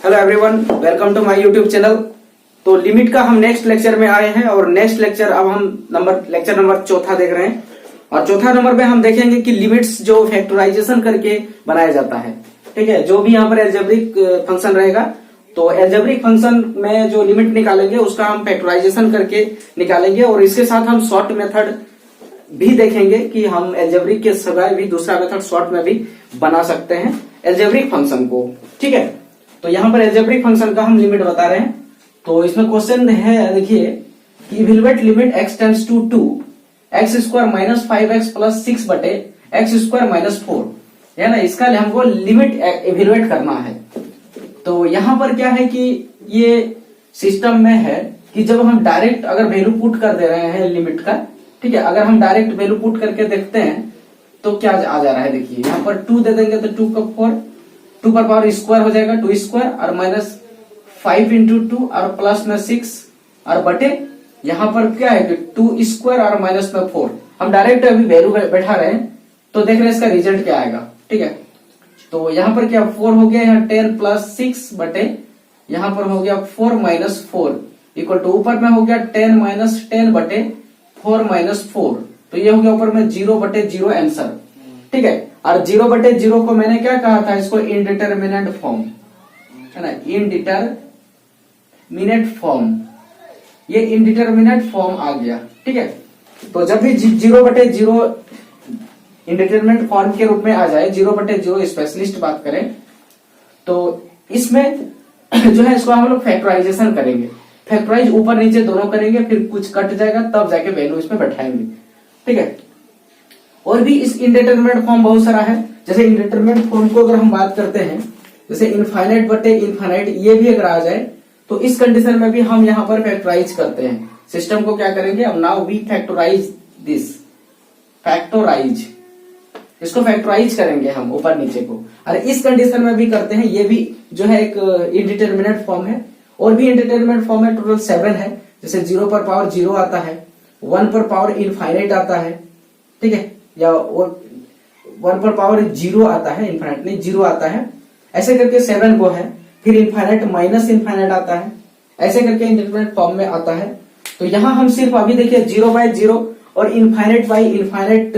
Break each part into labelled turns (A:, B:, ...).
A: Hello everyone, welcome to my YouTube channel. तो limit का हम नेक्स्ट लेक्चर में आए हैं और नेक्स्ट लेक्चर अब हम लेक्चर नंबर चौथा देख रहे हैं। और चौथा नंबर पे हम देखेंगे कि लिमिट्स जो फैक्टराइजेशन करके बनाया जाता है। ठीक है, जो भी यहाँ पर एल्जेब्रिक फंक्शन रहेगा तो एल्जेब्रिक फंक्शन में जो लिमिट निकालेंगे उसका हम फैक्टराइजेशन करके निकालेंगे। और इसके साथ हम शॉर्ट मेथड भी देखेंगे कि हम एल्जेब्रिक के सिवाय भी दूसरा मेथड शॉर्ट में भी बना सकते हैं एल्जेब्रिक फंक्शन को। ठीक है, तो यहाँ पर एल्जेब्रिक फंक्शन का हम लिमिट बता रहे हैं। तो इसमें क्वेश्चन है, देखिए कि evaluate limit x tends to 2 x square minus 5x plus 6 बटे x स्क्वायर माइनस 4 है ना। इसका हमको लिमिट इवेलुएट करना है। तो यहाँ पर क्या है कि ये सिस्टम में है कि जब हम डायरेक्ट अगर वैल्यू पुट कर दे रहे हैं लिमिट का, ठीक है, अगर हम डायरेक्ट वैल्यू पुट करके देखते हैं तो क्या आ जा रहा है। देखिए यहाँ पर 2 दे देंगे तो 2 का 4, 2 पर पावर स्क्वायर हो जाएगा 2 स्क्वायर और माइनस 5 इंटू 2 और प्लस में 6 और बटे यहाँ पर क्या है कि 2 स्क्वायर और माइनस में 4। हम डायरेक्ट अभी वैल्यू बैठा रहे हैं तो देख रहे हैं इसका रिजल्ट क्या आएगा। ठीक है, तो यहाँ पर क्या 4 हो गया, यहाँ 10 प्लस 6 बटे यहाँ पर हो गया 4 माइनस 4 इक्वल टू ऊपर में हो गया 10 माइनस 10 बटे 4 माइनस 4। तो ये हो गया ऊपर में 0 बटे 0 आंसर। ठीक है, और 0 बटे 0 को मैंने क्या कहा था, इसको इनडिटरमिनेट फॉर्म है ना, इनडिटरमिनेट फॉर्म, ये इनडिटरमिनेट फॉर्म आ गया। ठीक है, तो जब भी 0 बटे 0 इनडिटरमिनेट फॉर्म के रूप में आ जाए, 0 बटे 0 स्पेशलिस्ट बात करें तो इसमें जो है इसको हम लोग फैक्टराइजेशन करेंगे। फैक्टराइज ऊपर नीचे दोनों करेंगे, फिर कुछ कट जाएगा तब जाके वैल्यू इसमें बैठाएंगे। ठीक है, और भी इस इनडिटरमिनेट फॉर्म बहुत सारा है। जैसे इनडिटरमिनेट फॉर्म को अगर हम बात करते हैं, जैसे इनफाइनाइट बटे इनफाइनाइट, ये भी अगर आ जाए तो इस कंडीशन में भी हम यहाँ पर फैक्टराइज करते हैं। सिस्टम को क्या करेंगे, अब now we factorise this, factorise, इसको फैक्टराइज करेंगे हम ऊपर नीचे को। और इस कंडीशन में भी करते हैं, ये भी जो है एक इनडिटरमिनेट फॉर्म है। और भी इनडिटरमिनेट फॉर्म है, टोटल 7 है। जैसे 0 पर पावर 0 आता है, 1 पर पावर इनफाइनाइट आता है, ठीक है, या 1 पर पावर 0 आता है, इनफाइनाइट नहीं 0 आता है, ऐसे करके 7 को है। फिर इनफाइनाइट माइनस इनफाइनाइट आता है, ऐसे करके इंडिटरमिनेट फॉर्म में आता है। तो यहाँ हम सिर्फ अभी देखिए 0 बाय 0 और इनफाइनाइट बाय इनफाइनाइट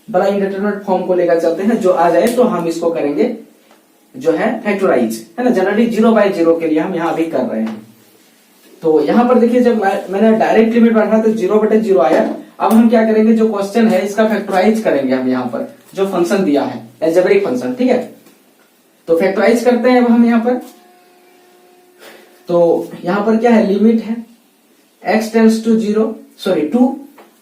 A: बड़ा इंडिटरमिनेट फॉर्म को लेकर चलते हैं। जो आ जाए तो हम इसको करेंगे जो है फैक्टराइज, है ना। जनरली 0 बाय 0 के लिए हम यहाँ अभी कर रहे हैं। तो यहाँ पर देखिए जब मैंने डायरेक्ट लिमिट बैठा तो 0 बटे 0 आया। अब हम क्या करेंगे, जो क्वेश्चन है इसका फैक्टराइज करेंगे हम यहाँ पर, जो फंक्शन दिया है एल्जेब्रिक फंक्शन। ठीक है, तो फैक्टराइज करते हैं अब हम यहाँ पर। तो यहाँ पर क्या है, लिमिट है x टेंड्स टू 2।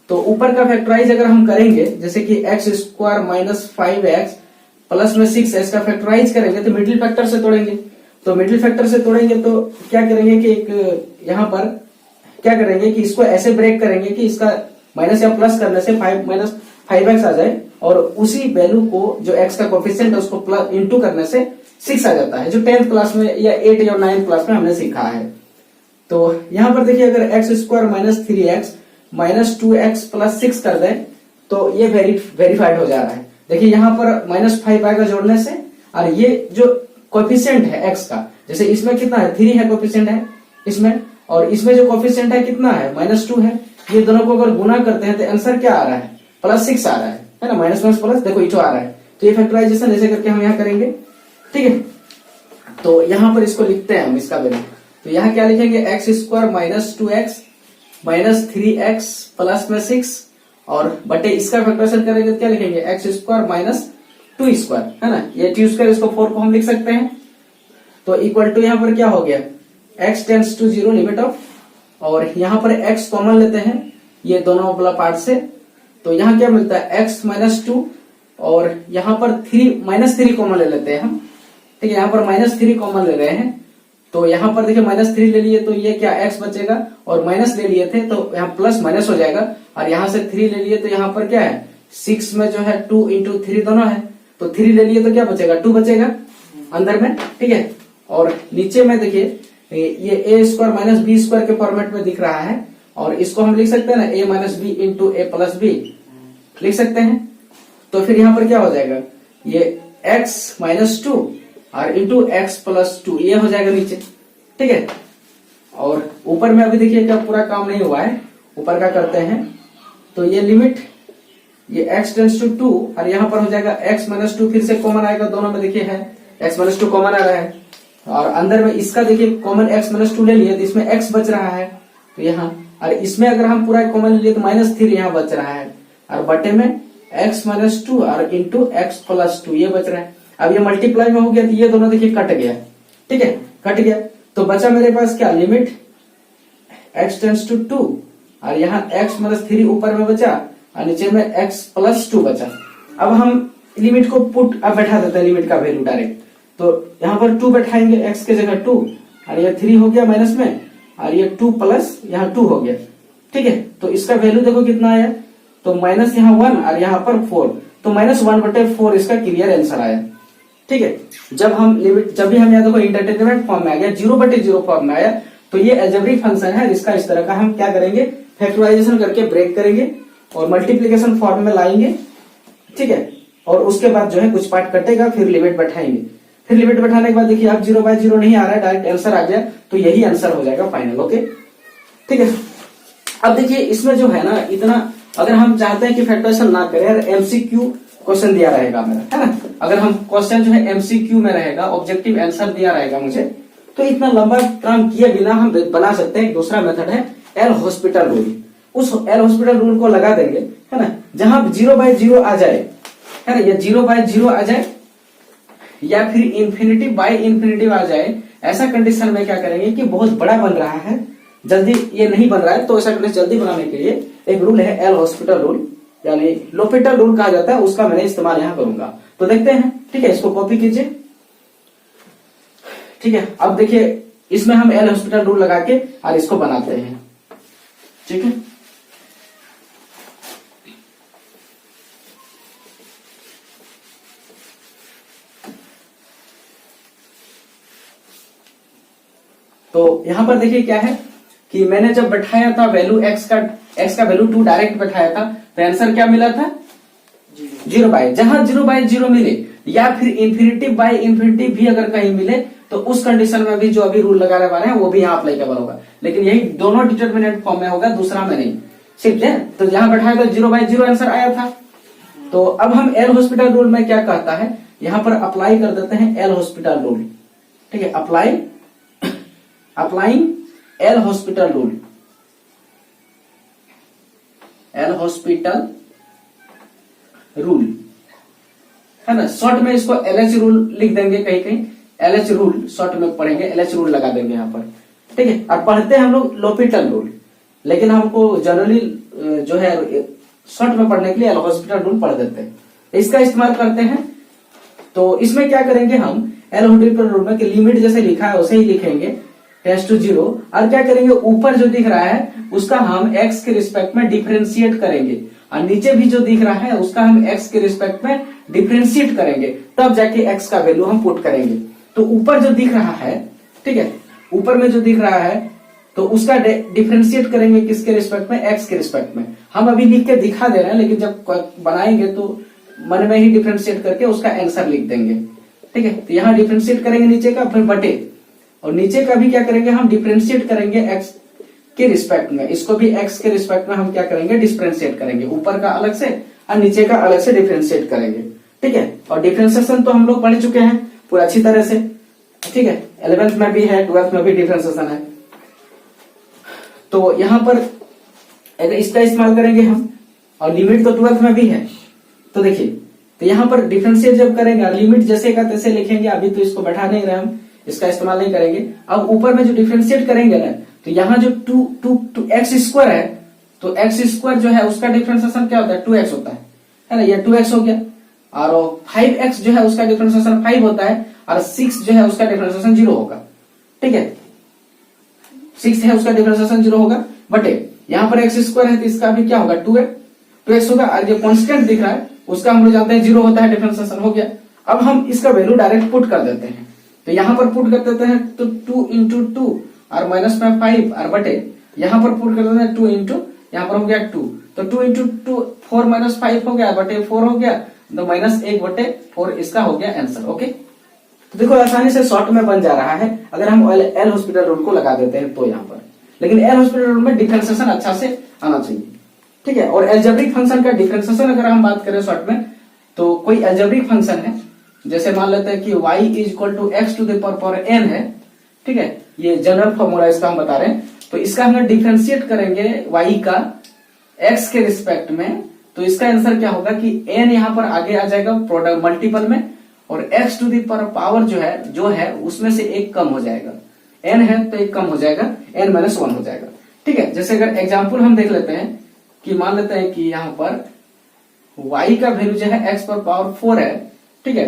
A: तो ऊपर का फैक्टराइज अगर हम करेंगे, जैसे कि x square minus 5x plus में 6 इसका फैक्टराइज करेंगे तो मिडिल फैक्टर से तोड़ेंगे। तो मिडिल फैक्टर से तोड़ेंगे तो क्या करेंगे कि एक यहाँ पर क्या करेंगे कि इसको ऐसे ब्रेक करेंगे कि इसका माइनस या प्लस करने से 5 माइनस 5x आ जाए, और उसी वैल्यू को जो x का कोफिशिएंट है उसको प्लस इंटू करने से 6 आ जाता है, जो 10th क्लास में या 8 या 9th क्लास में हमने सीखा है। तो यहाँ पर देखिए अगर x square minus 3x minus 2x plus 6 कर दे तो ये वेरीफाइड हो जा रहा है। देखिए यहाँ पर माइनस 5 आएगा जोड़ने से, और ये जो कोफिशिएंट है x का, जैसे इसमें कितना है 3 है कोफिशिएंट है इसमें, और इसमें जो कोफिशिएंट है कितना है -2 है। ये दोनों को अगर गुना करते हैं तो आंसर क्या आ रहा है, +6 आ रहा है ना। माइनस माइनस प्लस देखो इटो आ रहा है। तो ये फैक्टराइजेशन ऐसे करके हम यहाँ करेंगे। ठीक है, तो यहाँ पर इसको लिखते हैं हम इसका वैल्यू। तो यहाँ क्या लिखेंगे, x square minus 2x minus 3x plus में 6 और बटे इसका फैक्टराइजेशन करेंगे तो क्या लिखेंगे, x स्क्वायर माइनस 2 स्क्वायर, है ना। ये 2 स्क्वायर, इसको 4 को हम लिख सकते हैं। तो इक्वल टू यहाँ पर क्या हो गया, x tends to 0 limit of, और यहाँ पर x कॉमन लेते हैं ये दोनों वाला पार्ट से। तो यहाँ क्या मिलता है, x माइनस 2, और यहाँ पर -3 कॉमन ले लेते हैं हम। ठीक है, यहाँ पर -3 कॉमन ले रहे हैं। तो यहाँ पर देखिए -3 ले लिए तो ये क्या x बचेगा, और माइनस ले लिए थे तो यहाँ प्लस माइनस हो जाएगा, और यहाँ से 3 ले लिए तो यहाँ पर क्या है 6 में जो है 2 इंटू 3 दोनों है, तो 3 ले लिए तो क्या बचेगा 2 बचेगा अंदर में। ठीक है, और नीचे में देखिए ये a square minus b square के फॉर्मेट में दिख रहा है, और इसको हम लिख सकते हैं ना a minus b into a plus b लिख सकते हैं। तो फिर यहाँ पर क्या हो जाएगा, ये x माइनस 2 और इंटू एक्स प्लस टू, ये हो जाएगा नीचे। ठीक है, और ऊपर में अभी देखिए क्या पूरा काम नहीं हुआ है, ऊपर का करते हैं। तो ये लिमिट ये x टेंस टू 2 और यहाँ पर हो जाएगा x माइनस 2, फिर से कॉमन आएगा दोनों में, देखिए है x माइनस 2 कॉमन आ रहा है, और अंदर में इसका देखिए कॉमन x माइनस 2 ले लिए तो इसमें x बच रहा है, तो यहाँ, और इसमें अगर हम पूरा कॉमन ले लिए तो -3 यहाँ बच रहा है, और बटे में x माइनस 2 और इंटू एक्स प्लस 2 ये बच रहा है। अब ये मल्टीप्लाई में हो गया तो ये दोनों देखिए कट गया। ठीक है, कट गया तो बचा मेरे पास क्या, लिमिट x टेंस टू 2 और यहाँ x माइनस 3 ऊपर में बचा और नीचे में x प्लस 2 बचा। अब हम लिमिट को पुट अब बैठा देते हैं, लिमिट का वैल्यू डायरेक्ट, तो यहाँ पर 2 बैठाएंगे x के जगह 2, और ये 3 हो गया माइनस में, और ये 2 प्लस यहाँ 2 हो गया। ठीक है, तो इसका वैल्यू देखो कितना आया, तो माइनस यहाँ 1 और यहाँ पर 4, तो -1/4 इसका क्लियर आंसर आया। ठीक है, जब हम लिमिट, जब भी हम यहाँ देखो इंटरडिटरमिनेट फॉर्म में आ गया, 0/0 फॉर्म में आया, तो ये अलजेब्रिक फंक्शन है, इसका इस तरह का हम क्या करेंगे, फैक्टराइजेशन करके ब्रेक करेंगे और मल्टीप्लीकेशन फॉर्म में लाएंगे। ठीक है, और उसके बाद जो है कुछ पार्ट कटेगा, फिर लिमिट बैठाएंगे, फिर लिमिट बैठाने के बाद देखिए अब 0/0 नहीं आ रहा है, डायरेक्ट आंसर आ गया, तो यही आंसर हो जाएगा फाइनल। ओके, ठीक है। अब देखिए इसमें जो है ना, इतना अगर हम चाहते हैं कि फैक्टराइजेशन ना करें, एमसीक्यू क्वेश्चन दिया रहेगा मेरा, है ना, अगर हम क्वेश्चन जो है एमसीक्यू में रहेगा, ऑब्जेक्टिव आंसर दिया रहेगा मुझे, तो इतना लंबा काम किए बिना हम बना सकते हैं। एक दूसरा मेथड है एल हॉस्पिटल रूल, उस एल हॉस्पिटल रूल को लगा देंगे, है ना, जहां 0/0 आ जाए, है ना, या 0/0 आ जाए या फिर इंफिनिटी बाय इंफिनिटी आ जाए, ऐसा कंडीशन में क्या करेंगे कि बहुत बड़ा बन रहा है, जल्दी ये नहीं बन रहा है, तो ऐसा कंडीशन जल्दी बनाने के लिए एक रूल है एल हॉस्पिटल रूल, यानी लोपिटल रूल कहा जाता है, उसका मैंने इस्तेमाल यहाँ करूंगा। तो देखते हैं, ठीक है, इसको कॉपी कीजिए। ठीक है, अब देखिए इसमें हम एल हॉस्पिटल रूल लगा के और इसको बनाते हैं। ठीक है, तो यहां पर देखिए क्या है कि मैंने जब बैठाया था वैल्यू x का वैल्यू 2 डायरेक्ट बैठाया था, तो आंसर क्या मिला था, 0/, जहां 0/0 मिले या फिर इंफिनिटी बाय इंफिनिटी भी अगर कहीं मिले, तो उस कंडीशन में भी जो अभी रूल लगाने वाले हैं वो भी यहाँ अप्लीकेबल होगा, लेकिन यही दोनों डिटरमिनेंट फॉर्म में होगा, दूसरा में नहीं, ठीक है। तो यहाँ बैठाया तो 0/0 आंसर आया था। तो अब हम एल हॉस्पिटल रूल में क्या कहता है, यहाँ पर अप्लाई कर देते हैं एल हॉस्पिटल रूल। ठीक है, applying L hospital rule, L hospital rule, है ना, शॉर्ट में इसको एलएच रूल लिख देंगे, कहीं कहीं एलएच रूल शॉर्ट में पढ़ेंगे, एलएच रूल लगा देंगे यहाँ पर। ठीक है, और पढ़ते हैं हम लोग लोपिटल रूल, लेकिन हमको जनरली जो है शॉर्ट में पढ़ने के लिए एल हॉस्पिटल रूल पढ़ देते हैं, इसका इस्तेमाल करते हैं। तो इसमें क्या करेंगे हम, एल हॉस्पिटल रूल में कि लिमिट जैसे लिखा है वैसे ही लिखेंगे, टेंस टू 0, और क्या करेंगे, ऊपर जो दिख रहा है उसका हम x के रिस्पेक्ट में डिफरेंशिएट करेंगे, और नीचे भी जो दिख रहा है उसका हम x के रिस्पेक्ट में डिफरेंशिएट करेंगे, तब जाके x का वैल्यू हम पुट करेंगे। तो ऊपर जो दिख रहा है, ठीक है, ऊपर में जो दिख रहा है तो उसका डिफरेंशिएट करेंगे किसके रिस्पेक्ट में, x के रिस्पेक्ट में। हम अभी लिख के दिखा दे रहे हैं, लेकिन जब बनाएंगे तो मन में ही डिफरेंशिएट करके उसका आंसर लिख देंगे। ठीक है, तो यहाँ डिफरेंशिएट करेंगे नीचे का, फिर बटे, और नीचे का भी क्या करेंगे, हम डिफरेंशिएट करेंगे x के रिस्पेक्ट में, इसको भी x के रिस्पेक्ट में हम क्या करेंगे, डिफरेंशिएट करेंगे, ऊपर का अलग से और नीचे का अलग से डिफरेंशिएट करेंगे। ठीक है, और डिफरेंशिएशन तो हम लोग पढ़ चुके हैं पूरा अच्छी तरह से। ठीक है, 11th में भी है, 12th में भी डिफरेंशिएशन है। तो यहाँ पर अगर इसका इस्तेमाल करेंगे हम, और लिमिट तो 12th में भी है, तो देखिए, तो यहाँ पर डिफरेंशिएट जब करेंगे, लिमिट जैसे का तैसे लिखेंगे, अभी तो इसको बैठा नहीं रहे हम, इसका इस्तेमाल नहीं करेंगे। अब ऊपर में जो डिफरेंशिएट करेंगे ना, तो यहाँ जो टू एक्स स्क्वायर है, तो एक्स स्क्वायर जो है उसका डिफरेंशिएशन क्या होता है, 2x होता है ना, ये 2x हो गया, और 5x जो है उसका डिफरेंशिएशन 5 होता है, और 6 जो है उसका डिफरेंशिएशन 0 होगा। ठीक है, 6 है उसका डिफरेंशिएशन 0 होगा, बटे यहाँ पर एक्स स्क्वायर है तो इसका भी क्या होगा, 2x होगा, और जो कॉन्स्टेंट दिख रहा है उसका हम लोग जानते हैं 0 होता है, डिफरेंशिएशन हो गया। अब हम इसका वैल्यू डायरेक्ट पुट कर देते हैं, तो यहाँ पर पुट कर देते हैं, तो 2 into 2 और माइनस में 5 और बटे, यहाँ पर पुट कर देते हैं 2 into, यहाँ पर हो गया 2, तो 2 into 2 4 -5 हो गया, बटे 4 हो गया, तो -1/4 इसका हो गया आंसर। ओके, तो देखो आसानी से शॉर्ट में बन जा रहा है अगर हम एल हॉस्पिटल रूल को लगा देते हैं तो यहाँ पर। लेकिन एल हॉस्पिटल रूल में डिफरेंशिएशन अच्छा से आना चाहिए, ठीक है। और एल्जेब्रिक फंक्शन का डिफरेंशिएशन अगर हम बात करें शॉर्ट में, तो कोई एल्जेब्रिक फंक्शन है, जैसे मान लेते हैं कि y is equal to x to the power n है, ठीक है। ये जनरल फॉर्मूला इसका हम बता रहे हैं। तो इसका हम डिफरेंशिएट करेंगे y का x के रिस्पेक्ट में, तो इसका आंसर क्या होगा कि n यहाँ पर आगे आ जाएगा प्रोडक्ट मल्टीपल में, और x टू द पावर जो है उसमें से एक कम हो जाएगा। n है तो एक कम हो जाएगा, n माइनस 1 हो जाएगा, ठीक है। जैसे अगर एग्जाम्पल हम देख लेते हैं कि मान लेते हैं कि यहाँ पर y का वैल्यू जो है x पर पावर 4 है, ठीक है।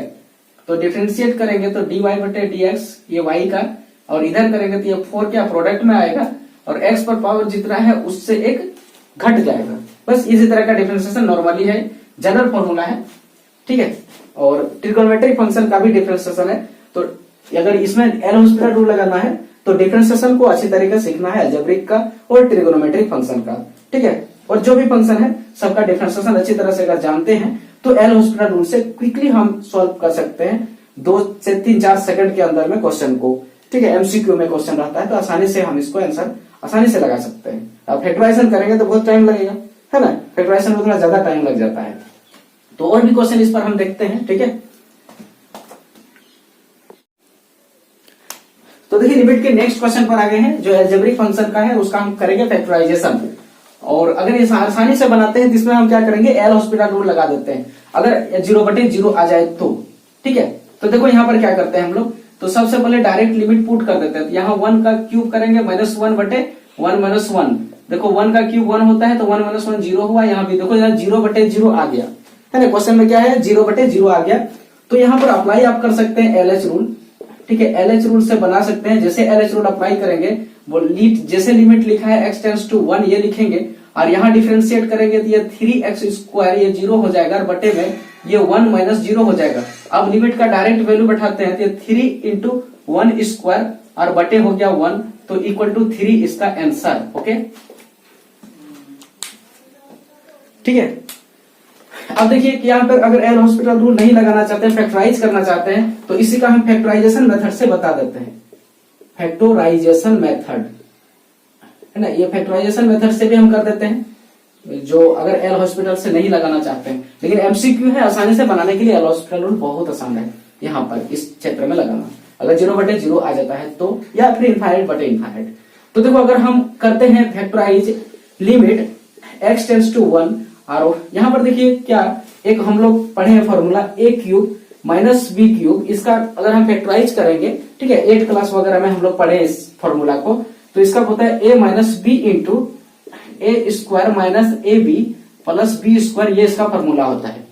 A: तो डिफरेंशिएट करेंगे तो dy बटे dx ये y का, और इधर करेंगे तो ये 4 क्या प्रोडक्ट में आएगा, और x पर पावर जितना है उससे एक घट जाएगा। बस इसी तरह का डिफरेंशिएशन नॉर्मली है, जनरल फॉर्मूला है, ठीक है। और ट्रिगोनोमेट्रिक फंक्शन का भी डिफरेंशिएशन है। तो अगर इसमें एल हॉस्पिटल रूल लगाना है तो डिफरेंशिएशन को अच्छी तरीके से सीखना है, अलजेब्रिक का और ट्रिगोनोमेट्रिक फंक्शन का, ठीक है। और जो भी फंक्शन है सबका डिफरेंशिएशन अच्छी तरह से अगर जानते हैं तो एल हॉस्पिटल रूल से क्विकली हम सॉल्व कर सकते हैं 2 से 3-4 सेकंड के अंदर में क्वेश्चन को, ठीक है। एमसीक्यू में क्वेश्चन रहता है तो आसानी से हम इसको आंसर आसानी से लगा सकते हैं। अब फैक्टराइजेशन करेंगे तो बहुत टाइम लगेगा, है ना, फैक्टराइजेशन में थोड़ा ज्यादा टाइम लग जाता है। तो और भी क्वेश्चन इस पर हम देखते हैं, ठीक है। तो देखिए लिमिट के नेक्स्ट क्वेश्चन पर आ गए हैं, जो अलजेब्रिक फंक्शन का है उसका हम करेंगे फैक्टराइजेशन। और अगर ये आसानी से बनाते हैं तो इसमें हम क्या करेंगे, एल हॉस्पिटल रूल लगा देते हैं अगर 0/0 आ जाए तो, ठीक है। तो देखो यहाँ पर क्या करते हैं हम लोग, तो सबसे पहले डायरेक्ट लिमिट पुट कर देते हैं। तो यहाँ 1 का क्यूब करेंगे -1/1 देखो 1 का क्यूब 1 होता है तो 1 - 1 0 हुआ। यहाँ भी देखो यहाँ 0/0 आ गया है ना, क्वेश्चन में क्या है 0/0 आ गया। तो यहाँ पर अप्लाई आप कर सकते हैं एलएच रूल, ठीक है। एलएच रूल से बना सकते हैं, जैसे एलएच रूल अप्लाई करेंगे वो जैसे लिमिट लिखा है x टेंड्स टू 1 ये लिखेंगे, और यहाँ डिफरेंशिएट करेंगे तो ये 3x² ये 0 हो जाएगा, और बटे में ये 1 - 0 हो जाएगा। अब लिमिट का डायरेक्ट वैल्यू बैठाते हैं तो ये 3 × 1² और बटे हो गया 1, तो इक्वल टू 3 इसका आंसर, ओके, ठीक है। अब देखिए कि यहाँ पर अगर एल हॉस्पिटल रूल नहीं लगाना चाहते हैं, फैक्टराइज करना चाहते हैं, तो इसी का हम फैक्टराइजेशन मेथड से बता देते हैं। फैक्टराइजेशन मेथड है ना, ये फैक्टराइजेशन मेथड से भी हम कर देते हैं, जो अगर एल हॉस्पिटल से नहीं लगाना चाहते हैं। लेकिन एमसीक्यू है, आसानी से बनाने के लिए एल हॉस्पिटल रूल बहुत आसान है यहाँ पर इस क्षेत्र में लगाना। अगर 0/0 आ जाता है तो, या फिर इनफाइनाइट। तो देखो अगर हम करते हैं factorise limit x tends to 1, और यहाँ पर देखिए क्या एक हम लोग पढ़े हैं फॉर्मूला a³ - b³, इसका अगर हम फैक्टराइज करेंगे, ठीक है, 8 क्लास वगैरह में हम लोग पढ़े इस फॉर्मूला को, तो इसका होता है a - b × a² - ab + b², ये इसका फॉर्मूला होता है,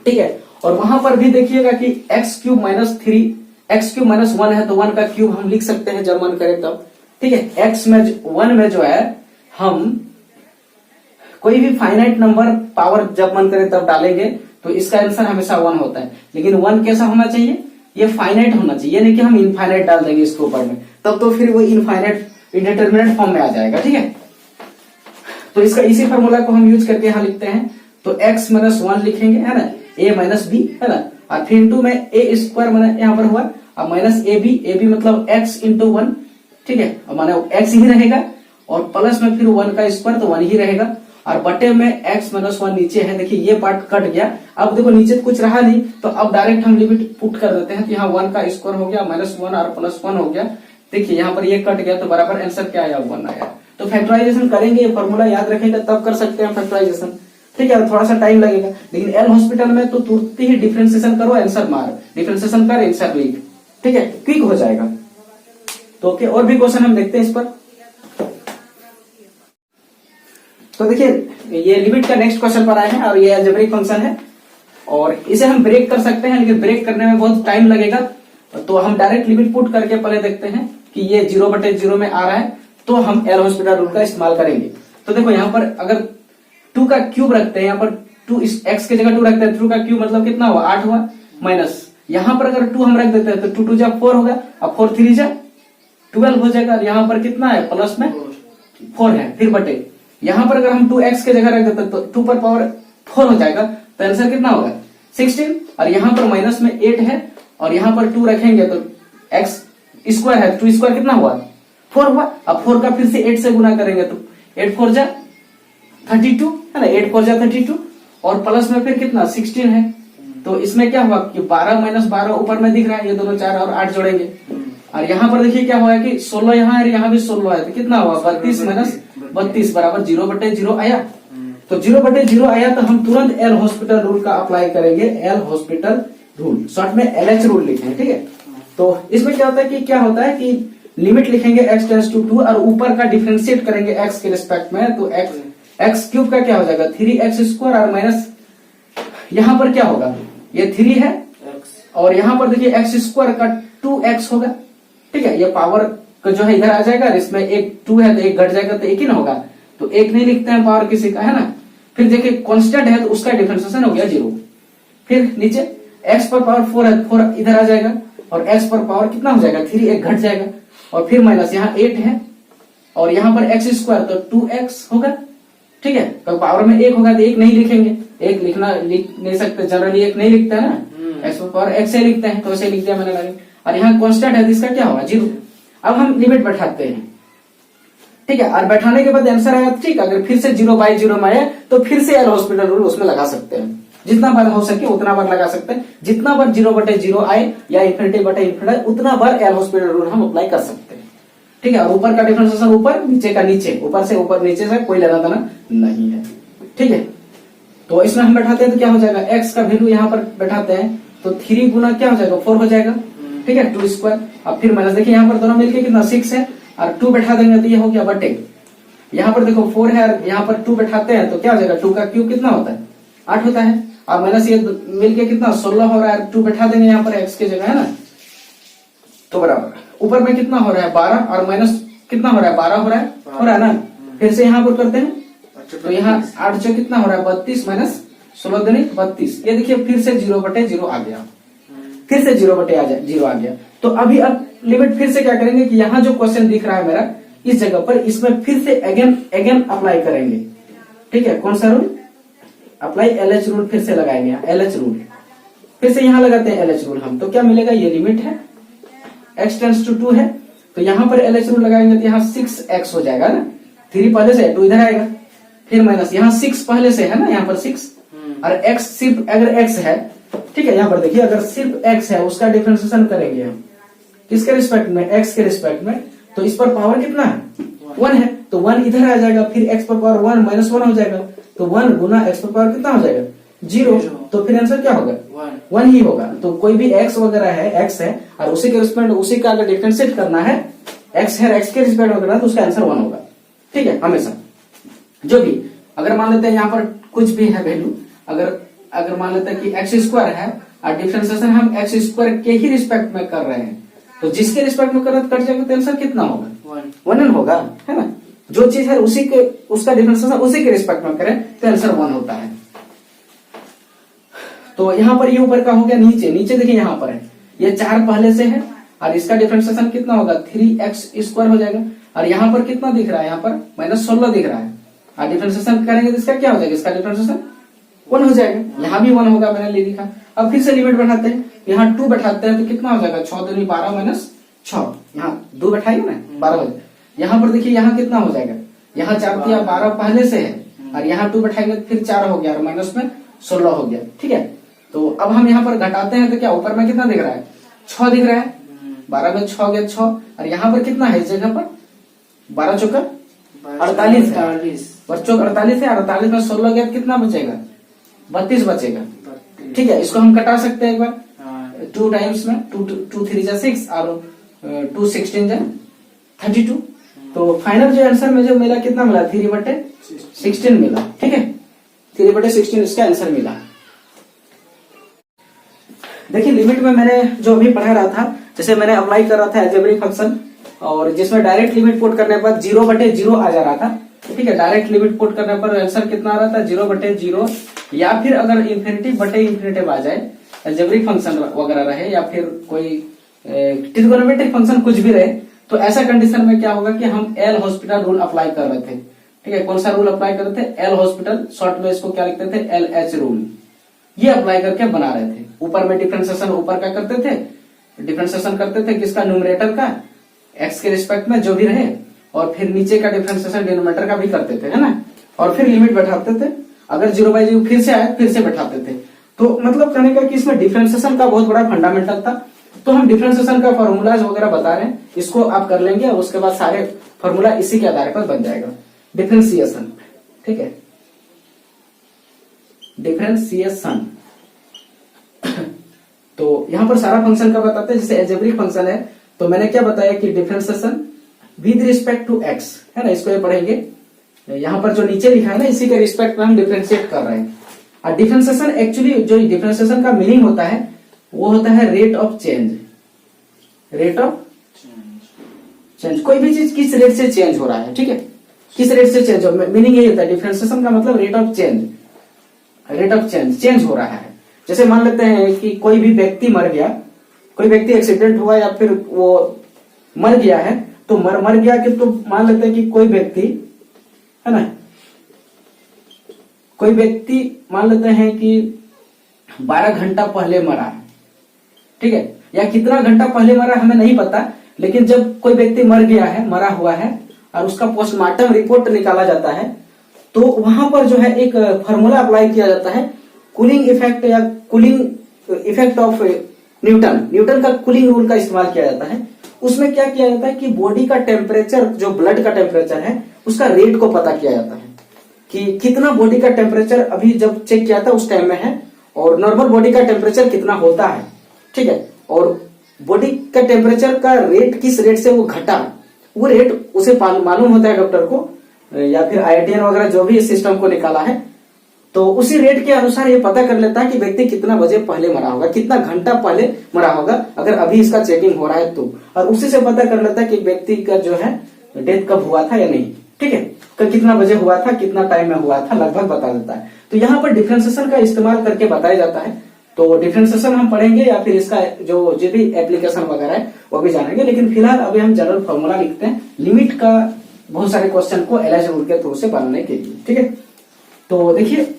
A: ठीक है। और वहां पर भी देखिएगा कि x³ - 3 x³ - 1 है तो 1 का क्यूब हम लिख सकते हैं जब मन करे तब, ठीक है। x1 में जो है हम कोई भी फाइनाइट नंबर पावर जब मन करे तब डालेंगे तो इसका आंसर हमेशा 1 होता है। लेकिन 1 कैसा होना चाहिए, ये फाइनाइट होना चाहिए, नहीं कि हम इनफाइनाइट डाल देंगे इसके ऊपर में, तब तो फिर वो इनफाइनाइट इंडिटरमिनेट फॉर्म में आ जाएगा, ठीक है। तो इसका इसी फॉर्मूला को हम यूज करके यहाँ लिखते हैं, तो x - 1 लिखेंगे, है ना, a - b, है ना, और फिर इंटू में a² मैंने यहाँ पर हुआ, और -ab मतलब x × 1, ठीक है, माने x ही रहेगा, और प्लस में फिर 1 का स्क्वायर तो 1 ही रहेगा, और बटे में x - 1 नीचे है, देखिए ये पार्ट कट गया। अब देखो नीचे कुछ रहा नहीं, तो अब डायरेक्ट हम लिमिट पुट कर देते हैं, तो यहाँ 1 का स्क्वायर हो गया -1 और +1 हो गया, देखिए यहाँ पर ये कट गया तो बराबर आंसर क्या आया, 1 आया। तो फैक्टराइजेशन करेंगे, ये फॉर्मूला याद रखेंगे तब कर सकते हैं फैक्टराइजेशन, ठीक है। थोड़ा सा टाइम लगेगा, लेकिन एल हॉस्पिटल में तो तुरंत ही डिफरेंशिएशन करो, आंसर मार, डिफरेंशिएशन कर आंसर लिख, ठीक है, क्विक हो जाएगा। तो ओके, और भी क्वेश्चन हम देखते हैं इस पर। तो देखिए ये लिमिट का नेक्स्ट क्वेश्चन पर आए हैं, और ये अलजेब्रिक फंक्शन है, और इसे हम ब्रेक कर सकते हैं, लेकिन ब्रेक करने में बहुत टाइम लगेगा। तो हम डायरेक्ट लिमिट पुट करके पहले देखते हैं कि ये 0/0 में आ रहा है, तो हम एल हॉस्पिटल रूल का इस्तेमाल करेंगे। तो देखो यहाँ पर अगर 2 का क्यूब रखते हैं, यहाँ पर 2 x की जगह 2 रखते हैं, 2 का क्यूब मतलब कितना हुआ, 8 हुआ, माइनस यहाँ पर अगर 2 हम रख देते हैं तो 2 × 2 = 4 होगा, अब 4 × 3 = 12 हो जाएगा। यहाँ पर कितना है, प्लस में 4 है, फिर बटे यहाँ पर अगर हम 2x की जगह रख देते हैं तो 2 पर पावर 4 हो जाएगा, तो आंसर कितना होगा 16, और यहाँ पर माइनस में 8 है, और यहाँ पर 2 रखेंगे तो एक्स स्क्वायर है, 2 स्क्वायर कितना हुआ 4 हुआ। अब 4 का फिर से 8 से गुना करेंगे तो 8 4 जा 32 है ना, 8 4 जा 32 और प्लस में फिर कितना 16 है। तो इसमें क्या हुआ कि 12 माइनस 12 ऊपर में दिख रहा है, ये दोनों 4 और 8 जोड़ेंगे और यहाँ पर देखिए क्या हुआ कि 16 यहाँ है, यहाँ भी 16 है, तो कितना हुआ 32 माइनस 32 बराबर 0/0 आया। तो 0/0 आया तो हम तुरंत एल हॉस्पिटल रूल का अप्लाई करेंगे, एल हॉस्पिटल रूल, शॉर्ट में LH रूल लिखेंगे, ठीक है। तो इसमें क्या होता है कि क्या होता है कि लिमिट लिखेंगे x टेंड्स टू 2 और ऊपर का डिफरेंशिएट करेंगे x के रिस्पेक्ट में, तो x क्यूब का क्या हो जाएगा 3x स्क्वायर और माइनस यहाँ पर क्या होगा ये 3 है और यहाँ पर देखिए x स्क्वायर का 2x होगा, ठीक है। ये पावर का जो है इधर आ जाएगा, इसमें एक 2 है तो एक घट जाएगा तो एक ही ना होगा, तो एक नहीं लिखते हैं पावर किसी का, है ना। फिर देखिए कांस्टेंट है तो उसका डिफरेंशिएशन हो गया 0। फिर नीचे x पर पावर 4 है, 4 इधर आ जाएगा और x पर पावर कितना हो जाएगा 3, एक घट जाएगा और फिर माइनस यहाँ 8 है और यहाँ पर x स्क्वायर तो 2x होगा, ठीक है। तो पावर में 1 होगा तो 1 नहीं लिखेंगे, 1 लिख नहीं सकते, जनरली 1 नहीं लिखता है ना, x पर पावर x से लिखते हैं तो ऐसे लिख दिया मैंने लगे। और यहाँ कांस्टेंट है तो इसका क्या होगा 0। अब हम लिमिट बैठाते हैं, ठीक है, और बैठाने के बाद आंसर आया ठीक। अगर फिर से 0/0 में आए तो फिर से एल हॉस्पिटल रूल उसमें लगा सकते हैं, जितना बार हो सके उतना बार लगा सकते हैं। जितना बार 0/0 आए या ∞/∞ उतना बार एल हॉस्पिटल रूल हम अप्लाई कर सकते हैं, ठीक है। और ऊपर का डिफरेंशिएशन ऊपर, नीचे का नीचे, ऊपर से ऊपर नीचे से कोई लेना देना नहीं है, ठीक है। तो इसमें हम बैठाते हैं तो क्या हो जाएगा x का वैल्यू यहाँ पर बैठाते हैं तो 3 गुना क्या हो जाएगा 4 हो जाएगा, ठीक है, 2 स्क्वायर। अब फिर माइनस देखिए यहाँ पर दोनों मिलके कितना 6 है और 2 बैठा देंगे तो ये हो गया बटे, यहाँ पर देखो 4 है और यहाँ पर 2 बैठाते हैं तो क्या हो जाएगा 2 का क्यूब कितना होता है 8 होता है और माइनस ये मिलके कितना 16 हो रहा है, 2 बैठा देंगे यहाँ पर x की जगह, है ना। तो बराबर ऊपर में कितना हो रहा है 12 और माइनस कितना हो रहा है 12 हो रहा है ना। फिर से यहाँ पर करते हैं तो यहाँ 8 से कितना हो रहा है 32 माइनस 16 दूनी 32, ये देखिए फिर से 0/0 आ गया, फिर से 0/0 आ गया। तो अभी अब लिमिट फिर से क्या करेंगे कि यहाँ जो क्वेश्चन दिख रहा है मेरा इस जगह पर, इसमें फिर से अगेन अप्लाई करेंगे, ठीक है। कौन सा रूल अप्लाई LH रूल फिर से लगाएंगे, LH रूल फिर से यहाँ लगाते हैं LH रूल हम। तो क्या मिलेगा ये लिमिट है x टेंड्स टू 2 है तो यहाँ पर LH रूल लगाएंगे तो यहाँ 6x हो जाएगा ना, 3 पहले से 2 इधर आएगा, फिर माइनस यहाँ 6 पहले से है ना, यहाँ पर 6 और x सिर्फ अगर x है, ठीक है। यहाँ पर देखिए अगर सिर्फ x है उसका डिफरेंशिएशन करेंगे हम किसके रिस्पेक्ट में x के रिस्पेक्ट में, तो इस पर पावर कितना है 1 है तो 1 इधर आ जाएगा, फिर x पर पावर 1 माइनस 1 हो जाएगा तो 1 गुना x पर पावर कितना हो जाएगा 0, तो फिर आंसर क्या होगा 1 ही होगा। तो कोई भी x वगैरह है x है और उसी के रिस्पेक्ट उसी का अगर डिफरेंशिएट करना है x है x के रिस्पेक्ट में करना है तो उसका आंसर 1 होगा, ठीक है। हमेशा जो भी अगर मान लेते हैं यहाँ पर कुछ भी है वैल्यू, अगर मान लेते हैं कि x स्क्वायर है और डिफरेंशिएशन हम x स्क्वायर के ही रिस्पेक्ट में कर रहे हैं तो जिसके रिस्पेक्ट में कर रहे कट जाएगा तो आंसर कितना होगा 1 होगा, है ना। जो चीज है उसी के उसका डिफरेंशिएशन उसी के रिस्पेक्ट में करें तो आंसर 1 होता है। तो यहाँ पर ये ऊपर का हो गया, नीचे देखिए यहाँ पर है ये 4 पहले से है और इसका डिफरेंशिएशन कितना होगा 3x स्क्वायर हो जाएगा और यहाँ पर कितना दिख रहा है यहाँ पर -16 दिख रहा है और डिफरेंशिएशन करेंगे तो इसका क्या हो जाएगा इसका डिफरेंशिएशन 1 हो जाएगा, यहाँ भी 1 होगा मैंने ले लिखा। अब फिर से लिमिट बैठाते हैं, यहाँ 2 बैठाते हैं तो कितना हो जाएगा 6 दूनी 12 माइनस 6, यहाँ 2 बैठाएंगे ना 12 हो जाएगा। यहाँ पर देखिए यहाँ कितना हो जाएगा, यहाँ 4 या 12 पहले से है और यहाँ 2 बैठाएंगे तो फिर 4 हो गया और माइनस में 16 हो गया, ठीक है। तो अब हम यहाँ पर घटाते हैं तो क्या ऊपर में कितना दिख रहा है 6 दिख रहा है, 12 में 6 गया 6 और यहाँ पर कितना है इस जगह पर 12 चौका 48 बच्चों 48 है, 48 में 16 गया कितना बचेगा 32 बचेगा, ठीक है। इसको हम कटा सकते हैं एक बार 2 टाइम्स में 2 3 जा 6 और 2 16 जा 32। तो फाइनल जो आंसर में जो मिला कितना मिला 3/16 मिला, ठीक है, 3/16 इसका आंसर मिला। देखिए लिमिट में मैंने जो अभी पढ़ा रहा था, जैसे मैंने अप्लाई कर रहा था अलजेब्रिक फंक्शन और जिसमें डायरेक्ट लिमिट पुट करने पर 0/0 आ जा रहा था, ठीक है। डायरेक्ट लिमिट पुट करने पर आंसर कितना आ रहा था 0/0 या फिर अगर ∞/∞ आ जाए अलजेब्रिक फंक्शन वगैरह रहे या फिर कोई ट्रिगोनोमेट्रिक फंक्शन कुछ भी रहे तो ऐसा कंडीशन में क्या होगा कि हम एल हॉस्पिटल रूल अप्लाई कर रहे थे, ठीक है। कौन सा रूल अप्लाई कर रहे थे एल हॉस्पिटल, शॉर्ट में इसको क्या लिखते थे LH रूल, ये अप्लाई करके बना रहे थे। ऊपर में डिफरेंशिएशन ऊपर का करते थे, डिफरेंशिएशन करते थे किसका, न्यूमरेटर का एक्स के रिस्पेक्ट में जो भी रहे, और फिर नीचे का डिफरेंशिएशन डिनोमिनेटर का भी करते थे, है ना, और फिर लिमिट बैठाते थे। अगर 0/0 फिर से आए फिर से बैठाते थे। तो मतलब कहने का कि इसमें डिफरेंशिएशन का बहुत बड़ा फंडामेंटल था। तो हम डिफरेंशिएशन का फॉर्मूलाज वगैरह बता रहे हैं, इसको आप कर लेंगे और उसके बाद सारे फॉर्मूला इसी के आधार पर बन जाएगा। डिफरेंशिएशन, ठीक है, डिफरेंशिएशन। तो यहां पर सारा फंक्शन का बताते हैं। जैसे एल्जेब्रिक फंक्शन है तो मैंने क्या बताया कि differentiation with respect to x, है ना, इसको ये पढ़ेंगे। यहां पर जो नीचे लिखा है ना, इसी के रिस्पेक्ट में हम डिफरेंशिएट कर रहे हैं। और डिफरेंशिएशन एक्चुअली जो डिफरेंशिएशन का मीनिंग होता है वो होता है rate of change. Rate of change, कोई भी चीज किस रेट से चेंज हो रहा है, ठीक है, किस रेट से चेंज हो, मीनिंग यही होता है। डिफरेंशिएशन का मतलब rate of change, rate of change, change हो रहा है। जैसे मान लेते हैं कि कोई भी व्यक्ति मर गया, कोई व्यक्ति एक्सीडेंट हुआ या फिर वो मर गया है, तो मर गया कि तो मान लेते हैं कि कोई व्यक्ति, है ना, कोई व्यक्ति मान लेते हैं कि 12 घंटा पहले मरा है, ठीक है, या कितना घंटा पहले मरा हमें नहीं पता, लेकिन जब कोई व्यक्ति मर गया है, मरा हुआ है, और उसका पोस्टमार्टम रिपोर्ट निकाला जाता है, तो वहां पर जो है एक फॉर्मूला अप्लाई किया जाता है, कूलिंग इफेक्ट या कूलिंग इफेक्ट ऑफ न्यूटन का कूलिंग रूल का इस्तेमाल किया जाता है। उसमें क्या किया जाता है कि बॉडी का टेम्परेचर, जो ब्लड का टेम्परेचर है, उसका रेट को पता किया जाता है कि कितना बॉडी का टेम्परेचर अभी जब चेक किया था उस टाइम में है, और नॉर्मल बॉडी का टेम्परेचर कितना होता है, ठीक है, और बॉडी का टेम्परेचर का रेट किस रेट से वो घटा, वो रेट उसे मालूम होता है डॉक्टर को, या फिर IITN वगैरह जो भी इस सिस्टम को निकाला है, तो उसी रेट के अनुसार ये पता कर लेता है कि व्यक्ति कितना बजे पहले मरा होगा, कितना घंटा पहले मरा होगा, अगर अभी इसका चेकिंग हो रहा है तो, और उसी से पता कर लेता है कि व्यक्ति का जो है डेथ कब हुआ था या नहीं, ठीक है, कितना बजे हुआ था, कितना टाइम में हुआ था, लगभग बता देता है। तो यहाँ पर डिफरेंशिएशन का इस्तेमाल करके बताया जाता है। तो डिफरेंशिएशन हम पढ़ेंगे या फिर इसका जो भी एप्लीकेशन वगैरह है वो भी जानेंगे, लेकिन फिलहाल अभी हम जनरल फॉर्मूला लिखते हैं लिमिट का, बहुत सारे क्वेश्चन को एलाइज रूल के थ्रू से बनाने के लिए, ठीक है। तो देखिए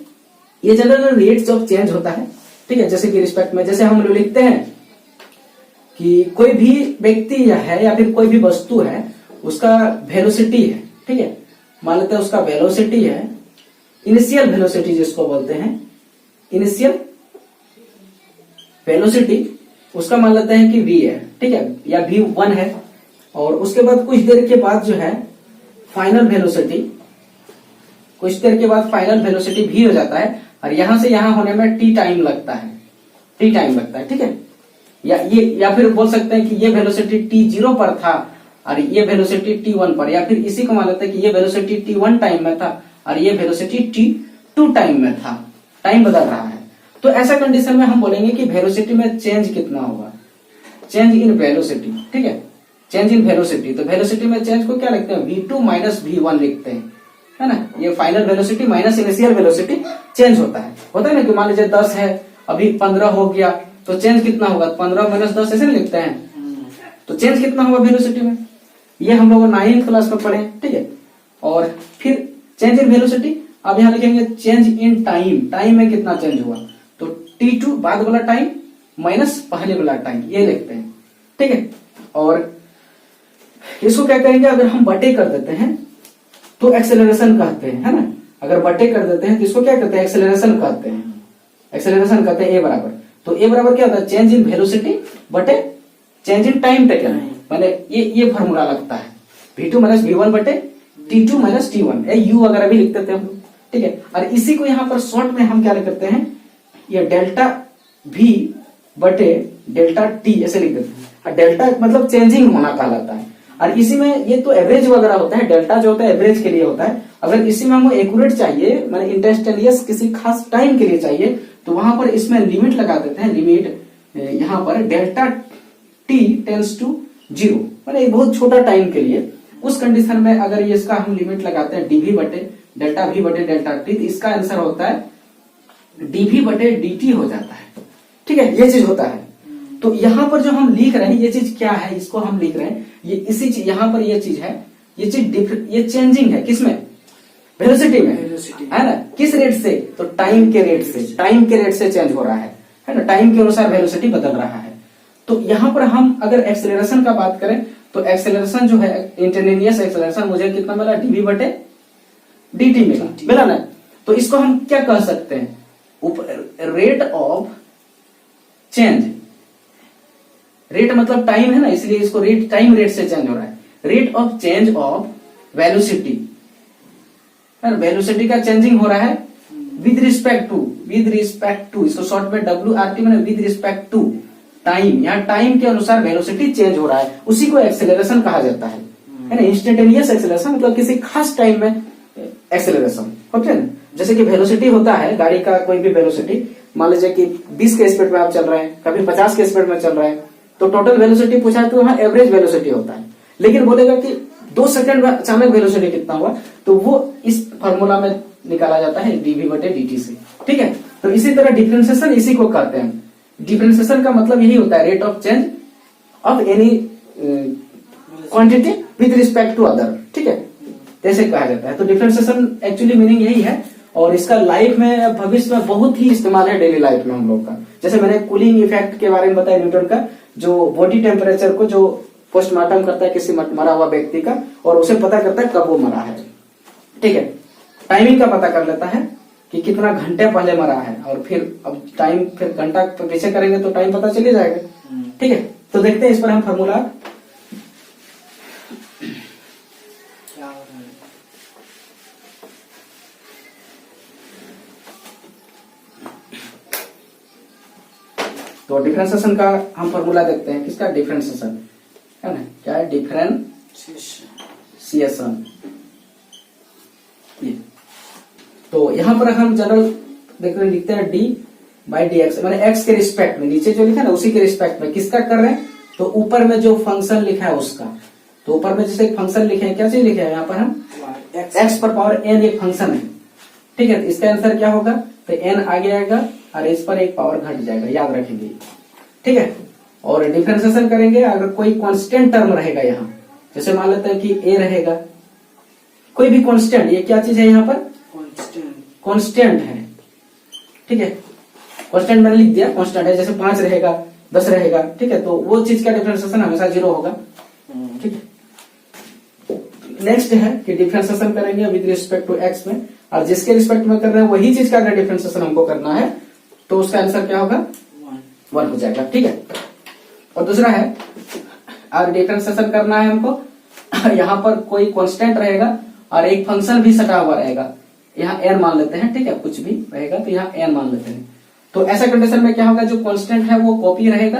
A: ये जनरल रेट्स ऑफ चेंज होता है, ठीक है, जैसे कि रिस्पेक्ट में, जैसे हम लोग लिखते हैं कि कोई भी व्यक्ति है या फिर कोई भी वस्तु है, उसका वेलोसिटी है, ठीक है, मान लेते हैं उसका वेलोसिटी है, इनिशियल वेलोसिटी जिसको बोलते हैं, इनिशियल वेलोसिटी उसका मान लेते हैं कि v है, ठीक है, या v1 है, और उसके बाद कुछ देर के बाद जो है फाइनल वेलोसिटी, कुछ देर के बाद फाइनल वेलोसिटी v हो जाता है, और यहां से यहां होने में t टाइम लगता है, t टाइम लगता है, ठीक है, या फिर बोल सकते हैं कि ये वेलोसिटी t0 पर था और ये वेलोसिटी t1 पर, या फिर इसी को मान लेते हैं कि ये वेलोसिटी t1 टाइम में था और ये वेलोसिटी t2 टाइम में था, टाइम बदल रहा है। तो ऐसा कंडीशन में हम बोलेंगे कि वेलोसिटी में चेंज कितना होगा, चेंज इन वेलोसिटी, ठीक है, चेंज इन वेलोसिटी। तो वेलोसिटी में चेंज को क्या लिखते हैं, v2 माइनस v1 लिखते हैं, है ना, ये final velocity minus initial velocity change होता है ना, कि मान लीजिए 10 है, अभी 15 हो गया, तो चेंज कितना होगा, 15 माइनस 10 ऐसे लिखते हैं, तो चेंज कितना होगा वेलोसिटी में, ये हम लोग 9th क्लास में पढ़े, ठीक है। और फिर चेंज इन वेलोसिटी, अब यहाँ लिखेंगे चेंज इन टाइम, टाइम में कितना चेंज हुआ, तो t2 बाद वाला टाइम माइनस पहले वाला टाइम, ये लिखते हैं, ठीक है। और इसको क्या करेंगे, अगर हम बटे कर देते हैं तो एक्सेलरेशन कहते हैं, है ना, अगर बटे कर देते हैं तो इसको क्या कहते हैं, एक्सेलरेशन कहते हैं, एक्सेलरेशन कहते हैं a बराबर। तो a बराबर क्या होता है, चेंज इन वेलोसिटी बटे चेंज इन टाइम टेकन है, मैंने ये फॉर्मूला लगता है, v2 माइनस v1 बटे t2 माइनस t1, u वगैरह भी लिख देते हैं हम लोग, ठीक है। और इसी को यहाँ पर शॉर्ट में हम क्या करते हैं, ये डेल्टा v बटे डेल्टा t ऐसे लिख देते हैं। डेल्टा मतलब चेंजिंग होना कहलाता है, और इसी में ये तो एवरेज वगैरह होता है, डेल्टा जो होता है एवरेज के लिए होता है। अगर इसी में हमको एक्यूरेट चाहिए, मैंने इंस्टेंटेनियस किसी खास टाइम के लिए चाहिए, तो वहां पर इसमें लिमिट लगा देते हैं, लिमिट यहाँ पर डेल्टा t टेंस टू 0, मैंने एक बहुत छोटा टाइम के लिए, उस कंडीशन में अगर ये इसका हम लिमिट लगाते हैं dv बटे डेल्टा v बटे डेल्टा t, तो इसका आंसर होता है dv बटे dt हो जाता है, ठीक है, ये चीज होता है। तो यहाँ पर जो हम लिख रहे हैं ये चीज क्या है, इसको हम लिख रहे हैं, ये इसी चीज यहाँ पर ये चीज है, ये चीज ये चेंजिंग है, किसमें, वेलोसिटी में, है ना। किस रेट से? तो टाइम के रेट से, टाइम के रेट से चेंज हो रहा है ना। टाइम के अनुसार वेलोसिटी बदल रहा है। तो यहाँ पर हम अगर एक्सेलरेशन का बात करें तो एक्सेलरेशन जो है, इंस्टेंटेनियस एक्सेलरेशन मुझे कितना मिला? dv बटे dt मिला ना। तो इसको हम क्या कह सकते हैं? रेट ऑफ चेंज, रेट मतलब टाइम है ना, इसलिए इसको रेट, टाइम रेट से चेंज हो रहा है। Rate of change of velocity, velocity का चेंजिंग हो रहा है विद रिस्पेक्ट टू, इसको शॉर्ट में WRT में विद रिस्पेक्ट टू टाइम। यहाँ टाइम के अनुसार वेलोसिटी चेंज हो रहा है, उसी को एक्सेलरेशन कहा जाता है ना। इंस्टेंटेनियस एक्सेलरेशन मतलब किसी खास टाइम में एक्सेलरेशन होते हैं ना। जैसे कि वेलोसिटी होता है गाड़ी का, कोई भी वेलोसिटी, मान लीजिए कि 20 के स्पीड में आप चल रहे हैं, कभी 50 के स्पीड में चल रहे हैं, तो टोटल वेलोसिटी पूछा है तो वहां एवरेज वेलोसिटी होता है। लेकिन बोलेगा कि 2 सेकंड में अचानक वेलोसिटी कितना हुआ, तो वो इस फॉर्मूला में निकाला जाता है dv बटे dt से, ठीक है। तो इसी तरह डिफरेंशिएशन इसी को कहते हैं। डिफरेंशिएशन का मतलब यही होता है rate of change of any quantity with respect to other, ठीक है, ऐसे कहा जाता है। तो डिफरेंशिएशन एक्चुअली मीनिंग यही है, और इसका लाइफ में, भविष्य में बहुत ही इस्तेमाल है डेली लाइफ में हम लोग का। जैसे मैंने कूलिंग इफेक्ट के बारे में बताया न्यूटन का, जो बॉडी टेम्परेचर को जो पोस्टमार्टम करता है किसी मरा हुआ व्यक्ति का, और उसे पता करता है कब वो मरा है, ठीक है। टाइमिंग का पता कर लेता है कि कितना घंटे पहले मरा है, और फिर अब टाइम, फिर घंटा पीछे करेंगे तो टाइम पता चली जाएगा, ठीक है। तो देखते हैं इस पर हम फॉर्मूला। तो डिफरेंशिएशन का हम फॉर्मूला देखते हैं, किसका? डिफरेंशिएशन, है ना। क्या है? डिफरेंशिएशन। तो यहां पर हम जनरल देख रहे लिखते हैं d बाई डी एक्स, मैंने x के रिस्पेक्ट में, नीचे जो लिखा है ना उसी के रिस्पेक्ट में। किसका कर रहे हैं? तो ऊपर में जो फंक्शन लिखा है उसका। तो ऊपर में जैसे एक फंक्शन लिखे हैं, क्या चीज लिखे हैं यहाँ पर हम? x पर पावर n एक फंक्शन है, ठीक है। तो इसका आंसर क्या होगा? तो n आगे आएगा और इस पर एक पावर घट जाएगा, याद रखेंगे, ठीक है। और डिफरेंशिएशन करेंगे, अगर कोई कांस्टेंट टर्म रहेगा यहाँ, जैसे मान लेते हैं कि a रहेगा, कोई भी कांस्टेंट, ये क्या चीज है यहाँ पर? कांस्टेंट है, ठीक है। कांस्टेंट मैंने लिख दिया, कांस्टेंट है, जैसे 5 रहेगा, 10 रहेगा, ठीक है। तो वो चीज का डिफरेंशिएशन हमेशा 0 होगा, ठीक है। नेक्स्ट है कि डिफरेंशिएशन करेंगे विद रिस्पेक्ट टू x में, और जिसके रिस्पेक्ट में कर रहे हैं वही चीज का अगर डिफरेंशिएशन हमको करना है तो उसका आंसर क्या होगा? 1 हो जाएगा, ठीक है। और दूसरा है, और डिफरेंशिएशन करना है हमको, यहाँ पर कोई कांस्टेंट रहेगा और एक फंक्शन भी सटा हुआ रहेगा, यहाँ n मान लेते हैं, ठीक है, कुछ भी रहेगा तो यहाँ n मान लेते हैं। तो ऐसा कंडीशन में क्या होगा? जो कांस्टेंट है वो कॉपी रहेगा,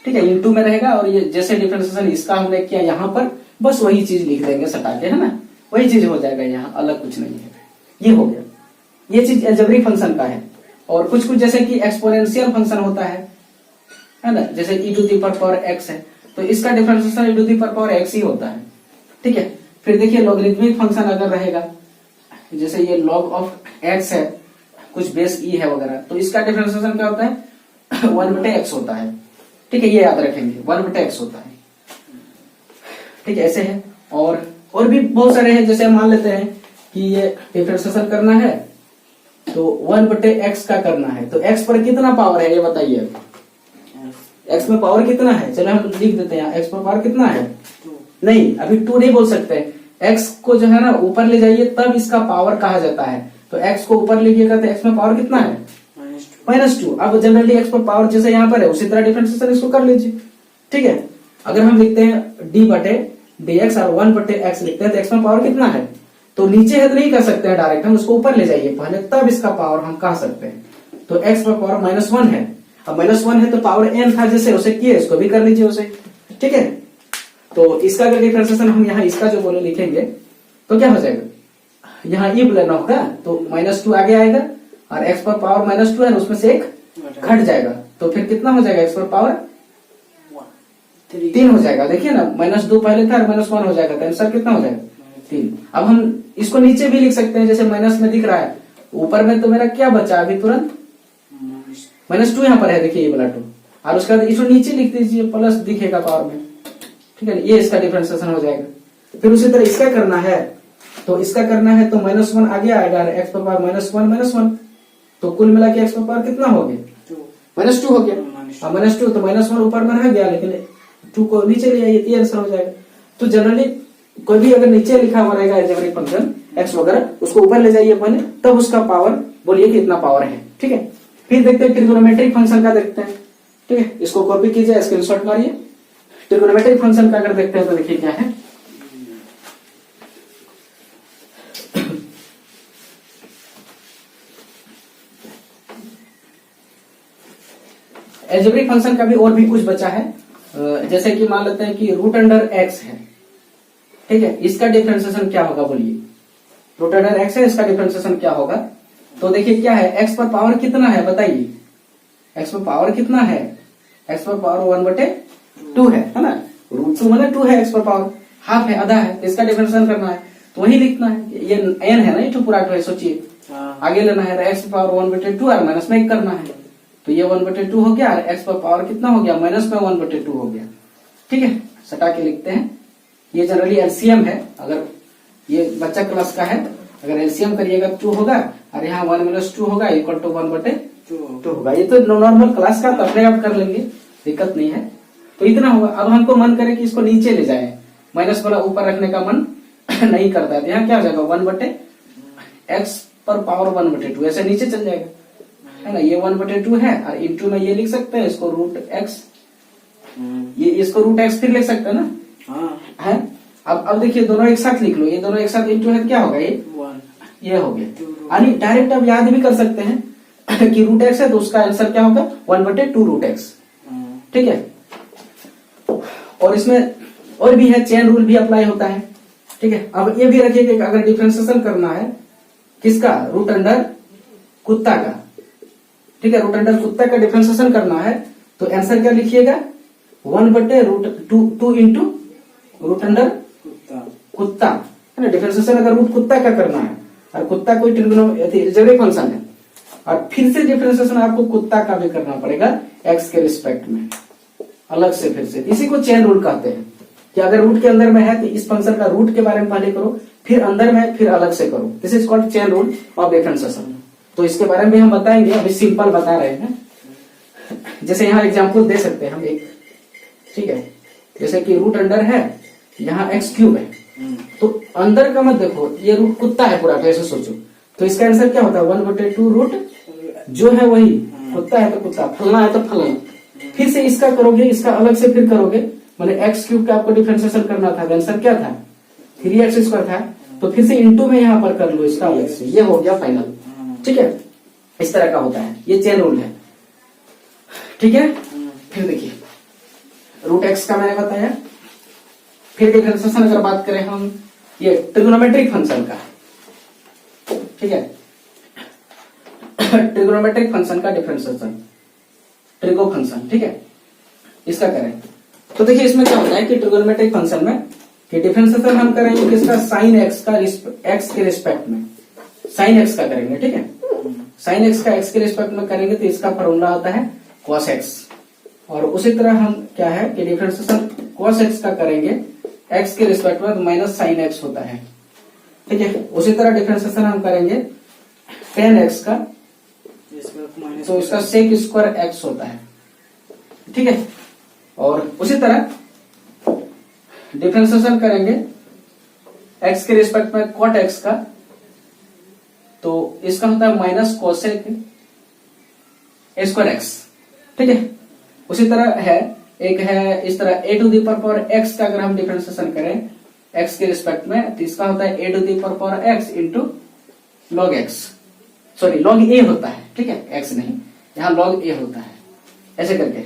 A: ठीक है, इनटू में रहेगा, और ये जैसे डिफरेंशिएशन इसका हमने किया यहाँ पर, बस वही चीज लिख देंगे सटा के, है ना, वही चीज हो जाएगा, यहाँ अलग कुछ नहीं है। ये हो गया, ये चीज अलजेब्रिक फंक्शन का है। और कुछ कुछ जैसे कि एक्सपोनेंशियल फंक्शन होता है ना, जैसे e to the power x है, तो इसका differentiation e to the power x ही होता है, ठीक है। फिर देखिए लॉगरिथमिक फंक्शन अगर रहेगा, जैसे ये log ऑफ x है, कुछ बेस e है वगैरह, तो इसका डिफरेंशिएशन क्या होता है? 1/x होता है, ठीक है, ये याद रखेंगे, 1/x होता है, ठीक है, ऐसे है। और भी बहुत सारे हैं, जैसे मान लेते हैं कि ये डिफरेंशिएशन करना है तो 1/x का करना है, तो x पर कितना पावर है ये बताइए। x में पावर कितना है? चलो हम लिख देते हैं, x पर पावर कितना है? 2। नहीं, अभी 2 नहीं बोल सकते, x को जो है ना ऊपर ले जाइए तब इसका पावर कहा जाता है। तो x को ऊपर लीजिएगा तो x में पावर कितना है? -2। अब जनरली x पर पावर जैसे यहाँ पर है उसी तरह डिफरेंशिएशन इसको कर लीजिए, ठीक है। अगर हम लिखते हैं d बटे dx और 1/x लिखते हैं तो x में पावर कितना है? तो नीचे है तो नहीं कर सकते हैं डायरेक्ट, हम उसको ऊपर ले जाइए पहले, तब इसका पावर हम कह सकते हैं। तो x पर पावर -1 है, अब -1 है तो पावर n था जैसे उसे किए, इसको भी कर लीजिए उसे, ठीक है। तो इसका अगर डिफरेंशिएशन हम यहाँ इसका जो बोले लिखेंगे तो क्या हो जाएगा? यहाँ e लेना होगा तो -2 आगे आएगा, और x पर पावर -2 है, उसमें से 1 घट जाएगा, तो फिर कितना हो जाएगा? x पर पावर 3 हो जाएगा। देखिए ना, -2 पहले था और -1 हो जाएगा, तो आंसर कितना हो जाएगा? 3। अब हम इसको नीचे भी लिख सकते हैं, जैसे माइनस में दिख रहा है, ऊपर में तो मेरा क्या बचा अभी तुरंत? -2 यहाँ पर है, देखिए ये वाला 2, और उसके बाद इसको नीचे लिख दीजिए, प्लस दिखेगा पावर में, ठीक है। ये इसका डिफरेंशिएशन हो जाएगा। फिर उसी तरह इसका करना है तो इसका करना है तो -1 आगे आएगा, एक्स पर पावर -1 तो कुल मिला के एक्स पर पावर कितना हो गया, -2 हो गया। -2 तो -1 ऊपर में रह गया, लेकिन 2 को नीचे ले आइए, ये आंसर हो जाएगा। तो जनरली कोई भी अगर नीचे लिखा हुआ रहेगा अलजेब्रिक फंक्शन एक्स वगैरह, उसको ऊपर ले जाइए पहले, तब उसका पावर बोलिए कि इतना पावर है, ठीक है। फिर देखते हैं ट्रिगोनोमेट्रिक फंक्शन का, देखते हैं, ठीक है। इसको कॉपी कीजिए, स्क्रीनशॉट मारिए। ट्रिगोनोमेट्रिक फंक्शन का अगर देखते हैं तो देखिए क्या है। अलजेब्रिक फंक्शन का भी और भी कुछ बचा है, जैसे कि मान लेते हैं कि रूट अंडर एक्स है, ठीक है। इसका डिफरेंशिएशन क्या होगा बोलिए, रूट अंडर एक्स है, इसका डिफरेंशिएशन क्या होगा। तो देखिए क्या है, एक्स पर पावर कितना है बताइए, एक्स पर पावर कितना है, एक्स पर पावर 1/2 है ना। √2 मतलब 2 है, एक्स पर पावर हाफ है, आधा है, तो इसका डिफरेंशिएशन करना है तो वही लिखना है। ये n है ना, ये 2 पूरा 2 है, सोचिए आगे लेना है, एक्स पर पावर 1/2 और माइनस में करना है, तो ये 1/2 हो गया, और एक्स पर पावर कितना हो गया, माइनस में 1/2 हो गया, ठीक है। सटा के लिखते हैं, ये जनरली एलसीएम है, अगर ये बच्चा क्लास का है, अगर एलसीएम करिएगा 2 होगा, और यहाँ 1 - 2 होगा इक्वल टू 1/2 होगा। ये तो नॉर्मल क्लास का, अपने आप कर लेंगे, दिक्कत नहीं है। तो इतना होगा। अब हमको मन करे कि इसको नीचे ले जाए, माइनस वाला ऊपर रखने का मन नहीं करता है, तो यहाँ क्या हो जाएगा, 1/x पर पावर 1/2 ऐसे नीचे चल जाएगा, है ना। ये 1/2 है, और इंटू में ये लिख सकते हैं इसको √x, ये इसको √x फिर लिख सकते हैं ना, है। अब देखिए दोनों एक साथ लिख लो, ये दोनों एक साथ इंटू है, क्या होगा ये हो गया। यानी डायरेक्ट अब याद भी कर सकते हैं कि √x है, तो उसका आंसर क्या होगा, 1/2 √x, ठीक है। और इसमें और भी है, चेन रूल भी अप्लाई होता है, ठीक है। अब ये भी रखिए कि अगर डिफरेंशिएशन करना है किसका, रूट अंडर कुत्ता का, ठीक है, रूट अंडर कुत्ता का डिफरेंशिएशन करना है, तो आंसर क्या लिखिएगा, 1/2 इंटू रूट अंडर कुत्ता, है ना। डिफरेंशिएशन अगर रूट कुत्ता का करना है, और कुत्ता कोई अलजेब्रिक फंक्शन है, और फिर से डिफरेंशिएशन आपको कुत्ता का भी करना पड़ेगा एक्स के रिस्पेक्ट में, अलग से फिर से। इसी को चेन रूल कहते हैं, कि अगर रूट के अंदर में है तो इस फंक्शन का रूट के बारे में पहले करो, फिर अंदर में फिर अलग से करो। This is called chain rule of differentiation. तो इसके बारे में भी हम बताएंगे, अभी सिंपल बता रहे हैं। जैसे यहाँ एग्जाम्पल दे सकते हैं हम एक, ठीक है। जैसे कि रूट अंडर है, यहाँ x³ है, तो अंदर का मत देखो, ये रूट कुत्ता है पूरा, तो ऐसे सोचो, तो इसका आंसर क्या होता है, 1/2 रूट जो है वही, कुत्ता है तो कुत्ता, फलना है तो फलना। फिर से इसका करोगे, इसका अलग से फिर करोगे, मैंने x³ का आपको डिफरेंशिएशन करना था, आंसर क्या था, 3x² था, तो फिर से इंटू में यहाँ पर कर लो इसका अलग से, ये हो गया फाइनल, ठीक है। इस तरह का होता है, ये चेन रूल है, ठीक है। फिर देखिए √x का मैंने बताया। फिर डिफरेंशिएशन अगर बात करें हम ये ट्रिगोनोमेट्रिक फंक्शन का, ठीक है। ट्रिगोनोमेट्रिक फंक्शन का डिफरेंशिएशन, ट्रिगो फंक्शन, ठीक है, इसका करें तो देखिए इसमें क्या होता है कि ट्रिगोनोमेट्रिक फंक्शन में कि डिफरेंशिएशन हम करेंगे किसका, साइन एक्स का, एक्स के रिस्पेक्ट में साइन एक्स का करेंगे, ठीक है। साइन एक्स का एक्स के रिस्पेक्ट में करेंगे तो इसका फॉर्मूला होता है cos x, और उसी तरह हम क्या है कि डिफरेंशिएशन cos x का करेंगे x के रिस्पेक्ट में, तो माइनस साइन एक्स होता है, ठीक है। उसी तरह डिफरेंशिएशन हम करेंगे tan x का, तो इसका sec² x होता है, ठीक है। और उसी तरह डिफरेंशिएशन करेंगे x के रिस्पेक्ट में cot x का, तो इसका होता है माइनस cosec A²x, ठीक है। उसी तरह है एक है इस तरह a⁴x का अगर हम डिफरेंशिएशन करें x के रिस्पेक्ट में, तो इसका होता है a⁴x into log x, sorry log a होता है, ठीक है, x नहीं, यहाँ log a होता है, ऐसे करके।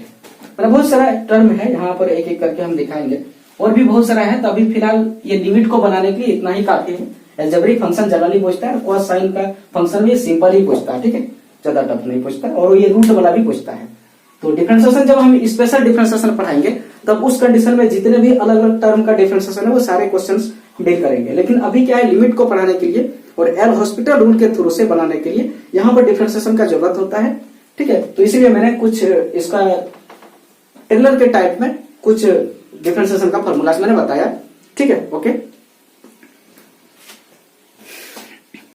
A: मतलब बहुत सारा टर्म है, यहाँ पर एक एक करके हम दिखाएंगे, और भी बहुत सारा है। तो अभी फिलहाल ये लिमिट को बनाने के लिए इतना ही काफी है। अलजेब्रिक फंक्शन जनरली पूछता है, cos साइन का फंक्शन भी सिंपल ही पूछता है, ठीक है, ज्यादा टफ नहीं पूछता, और ये रूट वाला भी पूछता है। तो डिफरेंशिएशन जब हम स्पेशल डिफरेंशिएशन पढ़ाएंगे, तब उस कंडीशन में जितने भी अलग अलग टर्म का डिफरेंशिएशन है वो सारे क्वेश्चंस डील करेंगे। लेकिन अभी क्या है, लिमिट को पढ़ाने के लिए और एल हॉस्पिटल रूल के थ्रू से बनाने के लिए यहाँ पर डिफरेंशिएशन का जरूरत होता है, ठीक है। तो इसीलिए मैंने कुछ इसका टेलर के टाइप में कुछ डिफरेंशिएशन का फॉर्मूलाज मैंने बताया, ठीक है, ओके।